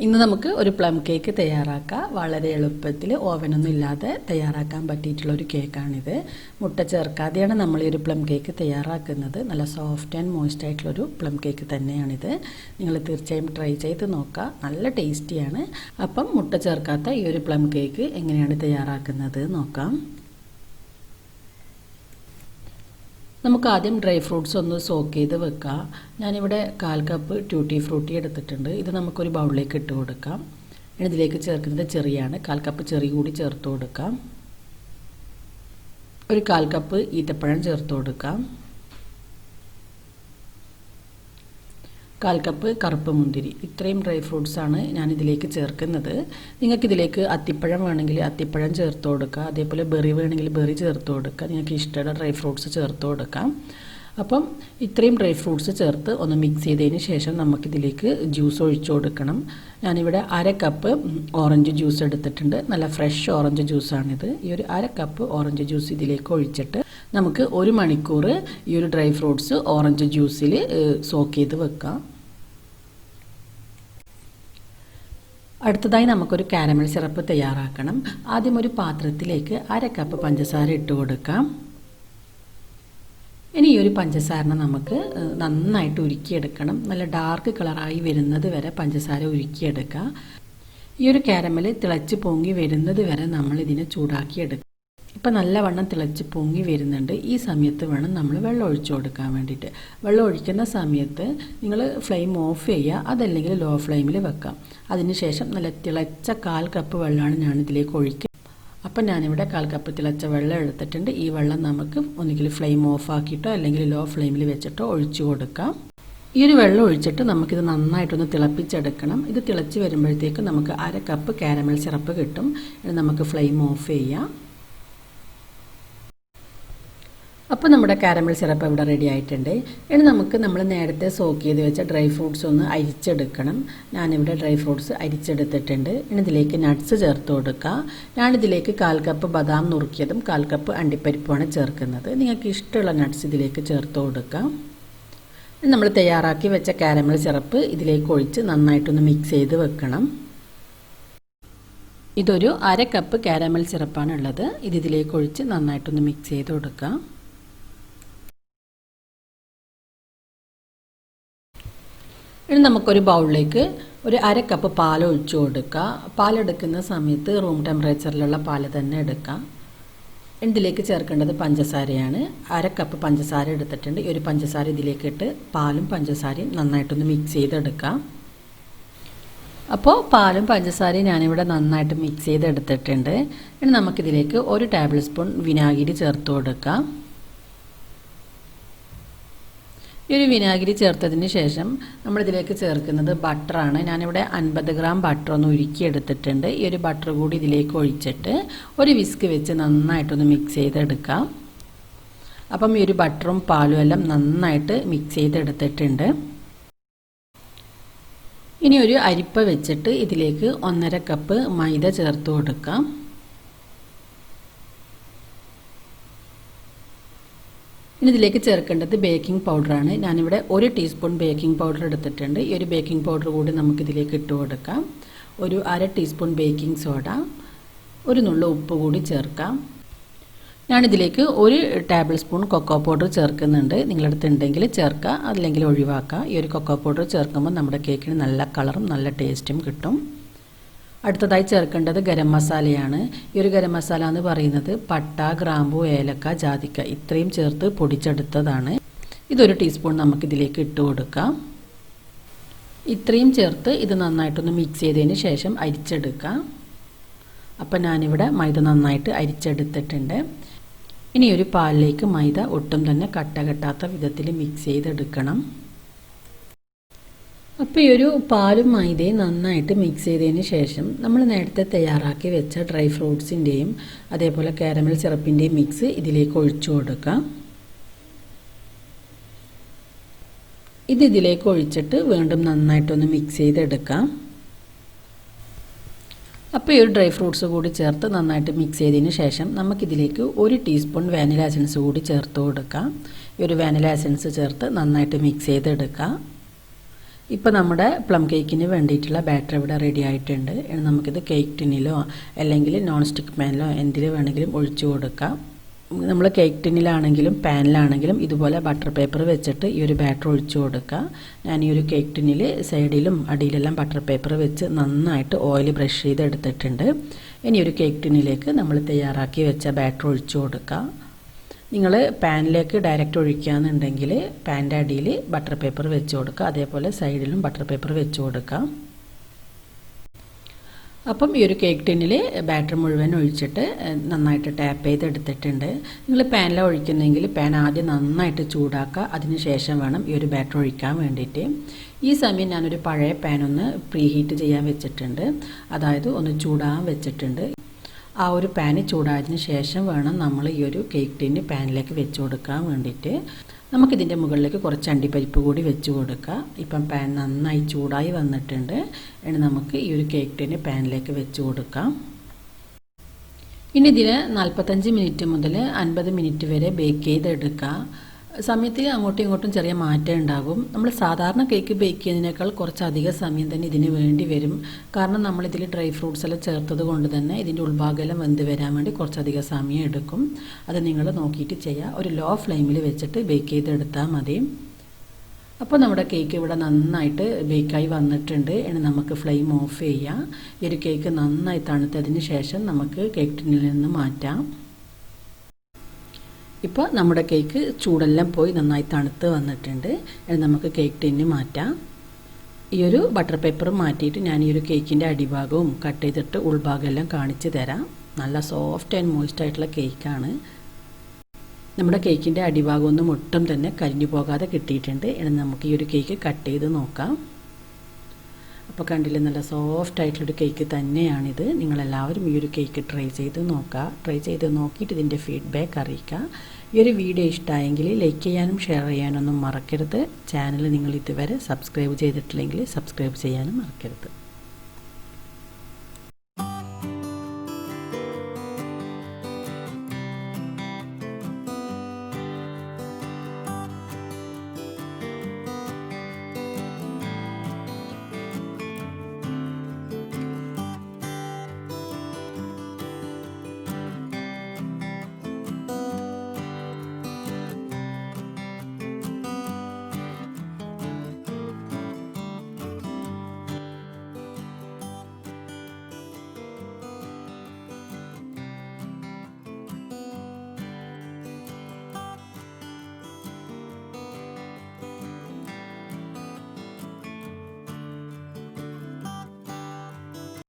ഇന്ന് നമുക്ക് ഒരു പ്ലം കേക്ക് തയ്യാറാക്കാം. വളരെ എളുപ്പത്തിൽ ഓവനൊന്നും ഇല്ലാതെ തയ്യാറാക്കാൻ പറ്റിയിട്ടുള്ള ഒരു കേക്കാണിത്. മുട്ട ചേർക്കാതെയാണ് നമ്മൾ ഈ ഒരു പ്ലം കേക്ക് തയ്യാറാക്കുന്നത്. നല്ല സോഫ്റ്റ് ആൻഡ് മോയ്സ്റ്റ് ആയിട്ടുള്ളൊരു പ്ലം കേക്ക് തന്നെയാണിത്. നിങ്ങൾ തീർച്ചയായും ട്രൈ ചെയ്ത് നോക്കുക. നല്ല ടേസ്റ്റിയാണ്. അപ്പം മുട്ട ചേർക്കാത്ത ഈ ഒരു പ്ലം കേക്ക് എങ്ങനെയാണ് തയ്യാറാക്കുന്നത് നോക്കാം. നമുക്ക് ആദ്യം ഡ്രൈ ഫ്രൂട്ട്സ് ഒന്ന് സോക്ക് ചെയ്ത് വെക്കാം. ഞാനിവിടെ 1/4 കപ്പ് ട്യൂട്ടി ഫ്രൂട്ടി എടുത്തിട്ടുണ്ട്. ഇത് നമുക്കൊരു ബൗളിലേക്ക് ഇട്ട് കൊടുക്കാം. ഇതിലേക്ക് ചേർക്കുന്നത് ചെറിയാണ്. 1/4 കപ്പ് ചെറി കൂടി ചേർത്ത് കൊടുക്കാം. ഒരു 1/4 കപ്പ് ഈത്തപ്പഴം ചേർത്ത് കൊടുക്കാം. 1/4 കപ്പ് കറുപ്പ് മുന്തിരി. ഇത്രയും ഡ്രൈ ഫ്രൂട്ട്സ് ആണ് ഞാൻ ഇതിലേക്ക് ചേർക്കുന്നത്. നിങ്ങൾക്ക് ഇതിലേക്ക് അത്തിപ്പഴം വേണമെങ്കിൽ അത്തിപ്പഴം ചേർത്ത് കൊടുക്കുക. അതേപോലെ ബെറി വേണമെങ്കിൽ ബെറി ചേർത്ത് കൊടുക്കുക. നിങ്ങൾക്ക് ഇഷ്ടമുള്ള ഡ്രൈ ഫ്രൂട്ട്സ് ചേർത്ത് കൊടുക്കാം. അപ്പം ഇത്രയും ഡ്രൈ ഫ്രൂട്ട്സ് ചേർത്ത് ഒന്ന് മിക്സ് ചെയ്തതിന് ശേഷം നമുക്കിതിലേക്ക് ജ്യൂസ് ഒഴിച്ചു കൊടുക്കണം. ഞാനിവിടെ 1/2 കപ്പ് ഓറഞ്ച് ജ്യൂസ് എടുത്തിട്ടുണ്ട്. നല്ല ഫ്രഷ് ഓറഞ്ച് ജ്യൂസാണിത്. ഈ ഒരു 1/2 കപ്പ് ഓറഞ്ച് ജ്യൂസ് ഇതിലേക്ക് ഒഴിച്ചിട്ട് നമുക്ക് 1 മണിക്കൂർ ഈ ഒരു ഡ്രൈ ഫ്രൂട്ട്സ് ഓറഞ്ച് ജ്യൂസിൽ സോക്ക് ചെയ്ത് വെക്കാം. അടുത്തതായി നമുക്കൊരു കാരമൽ സിറപ്പ് തയ്യാറാക്കണം. ആദ്യം ഒരു പാത്രത്തിലേക്ക് 1/2 കപ്പ് പഞ്ചസാര ഇട്ട് കൊടുക്കാം. ഇനി ഈ ഒരു പഞ്ചസാരനെ നമുക്ക് നന്നായിട്ട് ഉരുക്കിയെടുക്കണം. നല്ല ഡാർക്ക് കളറായി വരുന്നത് വരെ പഞ്ചസാര ഉരുക്കിയെടുക്കുക. ഈ ഒരു കാരമൽ തിളച്ച് പൊങ്ങി വരുന്നത് വരെ നമ്മൾ ഇതിനെ ചൂടാക്കിയെടുക്കുക. ഇപ്പം നല്ലവണ്ണം തിളച്ച് പൊങ്ങി വരുന്നുണ്ട്. ഈ സമയത്ത് വേണം നമ്മൾ വെള്ളം ഒഴിച്ചു കൊടുക്കാൻ വേണ്ടിയിട്ട്. വെള്ളം ഒഴിക്കുന്ന സമയത്ത് നിങ്ങൾ ഫ്ലെയിം ഓഫ് ചെയ്യുക, അതല്ലെങ്കിൽ ലോ ഫ്ലെയിമിൽ വെക്കാം. അതിനുശേഷം നല്ല തിളച്ച 1/4 കപ്പ് വെള്ളമാണ് ഞാനിതിലേക്ക് ഒഴിക്കുക. അപ്പം ഞാനിവിടെ 1/4 കപ്പ് തിളച്ച വെള്ളം എടുത്തിട്ടുണ്ട്. ഈ വെള്ളം നമുക്ക് ഒന്നുകിൽ ഫ്ലെയിം ഓഫ് ആക്കിയിട്ടോ അല്ലെങ്കിൽ ലോ ഫ്ലെയിമിൽ വെച്ചിട്ടോ ഒഴിച്ചു കൊടുക്കാം. ഈ ഒരു വെള്ളം ഒഴിച്ചിട്ട് നമുക്കിത് നന്നായിട്ടൊന്ന് തിളപ്പിച്ചെടുക്കണം. ഇത് തിളച്ച് വരുമ്പോഴത്തേക്ക് നമുക്ക് 1/2 കപ്പ് കാരമൽ സിറപ്പ് കിട്ടും. നമുക്ക് ഫ്ലെയിം ഓഫ് ചെയ്യാം. അപ്പോൾ നമ്മുടെ കാരമൽ സിറപ്പ് ഇവിടെ റെഡി ആയിട്ടുണ്ട്. ഇനി നമുക്ക് നമ്മൾ നേരത്തെ സോക്ക് ചെയ്ത് വെച്ച ഡ്രൈ ഫ്രൂട്ട്സ് ഒന്ന് അരിച്ചെടുക്കണം. ഞാനിവിടെ ഡ്രൈ ഫ്രൂട്ട്സ് അരിച്ചെടുത്തിട്ടുണ്ട്. ഇനി ഇതിലേക്ക് നട്ട്സ് ചേർത്ത് കൊടുക്കുക. ഞാനിതിലേക്ക് 1/4 കപ്പ് ബദാം നുറുക്കിയതും 1/4 കപ്പ് അണ്ടിപ്പരിപ്പുമാണ് ചേർക്കുന്നത്. നിങ്ങൾക്ക് ഇഷ്ടമുള്ള നട്ട്സ് ഇതിലേക്ക് ചേർത്ത് കൊടുക്കാം. നമ്മൾ തയ്യാറാക്കി വെച്ച കാരമൽ സിറപ്പ് ഇതിലേക്ക് ഒഴിച്ച് നന്നായിട്ടൊന്ന് മിക്സ് ചെയ്ത് വെക്കണം. ഇതൊരു 1/2 കപ്പ് കാരമൽ സിറപ്പാണ് ഉള്ളത്. ഇതിലേക്ക് ഒഴിച്ച് നന്നായിട്ടൊന്ന് മിക്സ് ചെയ്ത് കൊടുക്കാം. ഇനി നമുക്കൊരു ബൗളിലേക്ക് ഒരു 1/2 കപ്പ് പാൽ ഒഴിച്ചു കൊടുക്കുക. പാലെടുക്കുന്ന സമയത്ത് റൂം ടെമ്പറേച്ചറിലുള്ള പാല് തന്നെ എടുക്കാം. ഇതിലേക്ക് ചേർക്കേണ്ടത് പഞ്ചസാരയാണ്. 1/2 കപ്പ് പഞ്ചസാര എടുത്തിട്ടുണ്ട്. ഈ ഒരു പഞ്ചസാര ഇതിലേക്ക് ഇട്ട് പാലും പഞ്ചസാരയും നന്നായിട്ടൊന്ന് മിക്സ് ചെയ്തെടുക്കാം. അപ്പോൾ പാലും പഞ്ചസാരയും ഞാനിവിടെ നന്നായിട്ട് മിക്സ് ചെയ്തെടുത്തിട്ടുണ്ട്. ഇനി നമുക്കിതിലേക്ക് 1 ടേബിൾ സ്പൂൺ വിനാഗിരി ചേർത്ത് കൊടുക്കാം. ഈ ഒരു വിനാഗിരി ചേർത്തതിന് ശേഷം നമ്മളിതിലേക്ക് ചേർക്കുന്നത് ബട്ടറാണ്. ഞാനിവിടെ 50 ഗ്രാം ബട്ടർ ഒന്ന് ഉരുക്കിയെടുത്തിട്ടുണ്ട്. ഈ ഒരു ബട്ടർ കൂടി ഇതിലേക്ക് ഒഴിച്ചിട്ട് ഒരു വിസ്ക് വെച്ച് നന്നായിട്ടൊന്ന് മിക്സ് ചെയ്തെടുക്കാം. അപ്പം ഈ ഒരു ബട്ടറും പാലും എല്ലാം നന്നായിട്ട് മിക്സ് ചെയ്തെടുത്തിട്ടുണ്ട്. ഇനി ഒരു അരിപ്പ വെച്ചിട്ട് ഇതിലേക്ക് 1/2 കപ്പ് മൈദ ചേർത്ത് കൊടുക്കാം. ഇനി ഇതിലേക്ക് ചേർക്കേണ്ടത് ബേക്കിംഗ് പൗഡറാണ്. ഞാനിവിടെ 1 ടീസ്പൂൺ ബേക്കിംഗ് പൗഡർ എടുത്തിട്ടുണ്ട്. ഈ ഒരു ബേക്കിംഗ് പൗഡർ കൂടി നമുക്കിതിലേക്ക് ഇട്ട് കൊടുക്കാം. ഒരു 1/2 ടീസ്പൂൺ ബേക്കിംഗ് സോഡ, ഒരു നുള്ളു ഉപ്പ് കൂടി ചേർക്കാം. ഞാനിതിലേക്ക് 1 ടേബിൾ സ്പൂൺ കൊക്കോ പൗഡർ ചേർക്കുന്നുണ്ട്. നിങ്ങളടുത്ത് ഉണ്ടെങ്കിൽ ചേർക്കുക, അല്ലെങ്കിൽ ഒഴിവാക്കുക. ഈ ഒരു കൊക്കോ പൗഡർ ചേർക്കുമ്പോൾ നമ്മുടെ കേക്കിന് നല്ല കളറും നല്ല ടേസ്റ്റും കിട്ടും. അടുത്തതായി ചേർക്കേണ്ടത് ഗരം മസാലയാണ്. ഈ ഒരു ഗരം മസാല എന്ന് പറയുന്നത് പട്ട, ഗ്രാമ്പു, ഏലക്ക, ജാതിക്ക ഇത്രയും ചേർത്ത് പൊടിച്ചെടുത്തതാണ്. ഇതൊരു ടീസ്പൂൺ നമുക്കിതിലേക്ക് ഇട്ട് കൊടുക്കാം. ഇത്രയും ചേർത്ത് ഇത് നന്നായിട്ടൊന്ന് മിക്സ് ചെയ്തതിന് ശേഷം അരിച്ചെടുക്കാം. അപ്പം ഞാനിവിടെ മൈദ നന്നായിട്ട് അരിച്ചെടുത്തിട്ടുണ്ട്. ഇനി ഒരു പാലിലേക്ക് മൈദ ഒട്ടും തന്നെ കട്ട കെട്ടാത്ത വിധത്തിൽ മിക്സ് ചെയ്തെടുക്കണം. അപ്പോൾ ഈ ഒരു പാലും മൈദയും നന്നായിട്ട് മിക്സ് ചെയ്തതിന് ശേഷം നമ്മൾ നേരത്തെ തയ്യാറാക്കി വെച്ച ഡ്രൈ ഫ്രൂട്ട്സിൻ്റെയും അതേപോലെ കാരമൽ സിറപ്പിൻ്റെയും മിക്സ് ഇതിലേക്ക് ഒഴിച്ചു കൊടുക്കാം. ഇതിലേക്ക് ഒഴിച്ചിട്ട് വീണ്ടും നന്നായിട്ടൊന്ന് മിക്സ് ചെയ്തെടുക്കാം. അപ്പോൾ ഈ ഒരു ഡ്രൈ ഫ്രൂട്ട്സ് കൂടി ചേർത്ത് നന്നായിട്ട് മിക്സ് ചെയ്തതിന് ശേഷം നമുക്കിതിലേക്ക് 1 ടീസ്പൂൺ വാനില എസൻസ് കൂടി ചേർത്ത് കൊടുക്കാം. ഈ ഒരു വാനില എസൻസ് ചേർത്ത് നന്നായിട്ട് മിക്സ് ചെയ്തെടുക്കാം. ഇപ്പോൾ നമ്മുടെ പ്ലം കേക്കിന് വേണ്ടിയിട്ടുള്ള ബാറ്റർ ഇവിടെ റെഡി ആയിട്ടുണ്ട്. നമുക്കിത് കേക്ക് ടിന്നിലോ അല്ലെങ്കിൽ നോൺ സ്റ്റിക്ക് പാനിലോ എന്തിൽ വേണമെങ്കിലും ഒഴിച്ചു കൊടുക്കാം. നമ്മൾ കേക്ക് ടിന്നിലാണെങ്കിലും പാനിലാണെങ്കിലും ഇതുപോലെ ബട്ടർ പേപ്പർ വെച്ചിട്ട് ഈ ഒരു ബാറ്റർ ഒഴിച്ചു കൊടുക്കുക. ഞാൻ ഈ ഒരു കേക്ക് ടിന്നിൽ സൈഡിലും അടിയിലെല്ലാം ബട്ടർ പേപ്പർ വെച്ച് നന്നായിട്ട് ഓയിൽ ബ്രഷ് ചെയ്തെടുത്തിട്ടുണ്ട്. ഇനി ഒരു കേക്ക് ടിന്നിലേക്ക് നമ്മൾ തയ്യാറാക്കി വെച്ച ബാറ്റർ ഒഴിച്ചു കൊടുക്കുക. നിങ്ങൾ പാനിലേക്ക് ഡയറക്റ്റ് ഒഴിക്കുകയെന്നുണ്ടെങ്കിൽ പാനിൻ്റെ അടിയിൽ ബട്ടർ പേപ്പർ വെച്ച് കൊടുക്കുക, അതേപോലെ സൈഡിലും ബട്ടർ പേപ്പർ വെച്ച് കൊടുക്കുക. അപ്പം ഈ ഒരു കേക്ക് ടിന്നിൽ ബാറ്റർ മുഴുവൻ ഒഴിച്ചിട്ട് നന്നായിട്ട് ടാപ്പ് ചെയ്തെടുത്തിട്ടുണ്ട്. നിങ്ങൾ പാനിലാണ് ഒഴിക്കുന്നെങ്കിൽ പാൻ ആദ്യം നന്നായിട്ട് ചൂടാക്കുക, അതിന് ശേഷം വേണം ഈ ഒരു ബാറ്റർ ഒഴിക്കാൻ വേണ്ടിയിട്ട്. ഈ സമയം ഞാനൊരു പഴയ പാൻ ഒന്ന് പ്രീ ഹീറ്റ് ചെയ്യാൻ വെച്ചിട്ടുണ്ട്, അതായത് ഒന്ന് ചൂടാൻ വെച്ചിട്ടുണ്ട്. ആ ഒരു പാന് ചൂടായതിന് ശേഷം വേണം നമ്മൾ ഈ ഒരു കേക്ക് ടിന്ന് പാനിലേക്ക് വെച്ച് കൊടുക്കാൻ വേണ്ടിയിട്ട്. നമുക്കിതിൻ്റെ മുകളിലേക്ക് കുറച്ച് അണ്ടിപ്പരിപ്പ് കൂടി വെച്ച് കൊടുക്കുക. ഇപ്പം പാൻ നന്നായി ചൂടായി വന്നിട്ടുണ്ട്. ഇനി നമുക്ക് ഈ ഒരു കേക്ക് ടിന്ന് പാനിലേക്ക് വെച്ച് കൊടുക്കാം. ഇനി ഇതിന് 45 മിനിറ്റ് മുതൽ 50 മിനിറ്റ് വരെ ബേക്ക് ചെയ്തെടുക്കുക. സമയത്തിൽ അങ്ങോട്ടും ഇങ്ങോട്ടും ചെറിയ മാറ്റം ഉണ്ടാകും. നമ്മൾ സാധാരണ കേക്ക് ബേക്ക് ചെയ്യുന്നതിനേക്കാൾ കുറച്ചധികം സമയം തന്നെ ഇതിന് വേണ്ടി വരും. കാരണം നമ്മളിതിൽ ഡ്രൈ ഫ്രൂട്ട്സ് എല്ലാം ചേർത്തത് കൊണ്ട് തന്നെ ഇതിൻ്റെ ഉൾഭാഗമെല്ലാം വെന്ത് വരാൻ വേണ്ടി കുറച്ചധികം സമയം എടുക്കും. അത് നിങ്ങൾ നോക്കിയിട്ട് ചെയ്യുക. ഒരു ലോ ഫ്ലെയിമിൽ വെച്ചിട്ട് ബേക്ക് ചെയ്തെടുത്താൽ മതി. അപ്പോൾ നമ്മുടെ കേക്ക് ഇവിടെ നന്നായിട്ട് ബേക്കായി വന്നിട്ടുണ്ട്. ഇനി നമുക്ക് ഫ്ലെയിം ഓഫ് ചെയ്യാം. ഈ ഒരു കേക്ക് നന്നായി തണുത്തതിന് ശേഷം നമുക്ക് കേക്ക് ടിന്നിൽ നിന്ന് മാറ്റാം. ഇപ്പോൾ നമ്മുടെ കേക്ക് ചൂടെല്ലാം പോയി നന്നായി തണുത്ത് വന്നിട്ടുണ്ട്. ഇനി നമുക്ക് കേക്ക് ടിന്ന് മാറ്റാം. ഈ ഒരു ബട്ടർ പേപ്പർ മാറ്റിയിട്ട് ഞാൻ ഈ ഒരു കേക്കിൻ്റെ അടിഭാഗവും കട്ട് ചെയ്തിട്ട് ഉൾഭാഗമെല്ലാം കാണിച്ച് തരാം. നല്ല സോഫ്റ്റ് ആൻഡ് മോയ്സ്റ്റ് ആയിട്ടുള്ള കേക്കാണ്. നമ്മുടെ കേക്കിൻ്റെ അടിഭാഗമൊന്നും ഒട്ടും തന്നെ കരിഞ്ഞു പോകാതെ കിട്ടിയിട്ടുണ്ട്. ഇനി നമുക്ക് ഈ ഒരു കേക്ക് കട്ട് ചെയ്ത് നോക്കാം. അപ്പോൾ കണ്ടില്ലേ, നല്ല സോഫ്റ്റ് ആയിട്ടുള്ളൊരു കേക്ക് തന്നെയാണിത്. നിങ്ങളെല്ലാവരും ഈ ഒരു കേക്ക് ട്രൈ ചെയ്ത് നോക്കുക. ട്രൈ ചെയ്ത് നോക്കിയിട്ട് ഇതിൻ്റെ ഫീഡ്ബാക്ക് അറിയിക്കുക. ഈ ഒരു വീഡിയോ ഇഷ്ടമായെങ്കിൽ ലൈക്ക് ചെയ്യാനും ഷെയർ ചെയ്യാനൊന്നും മറക്കരുത്. ചാനൽ നിങ്ങൾ ഇതുവരെ സബ്സ്ക്രൈബ് ചെയ്തിട്ടില്ലെങ്കിൽ സബ്സ്ക്രൈബ് ചെയ്യാനും മറക്കരുത്.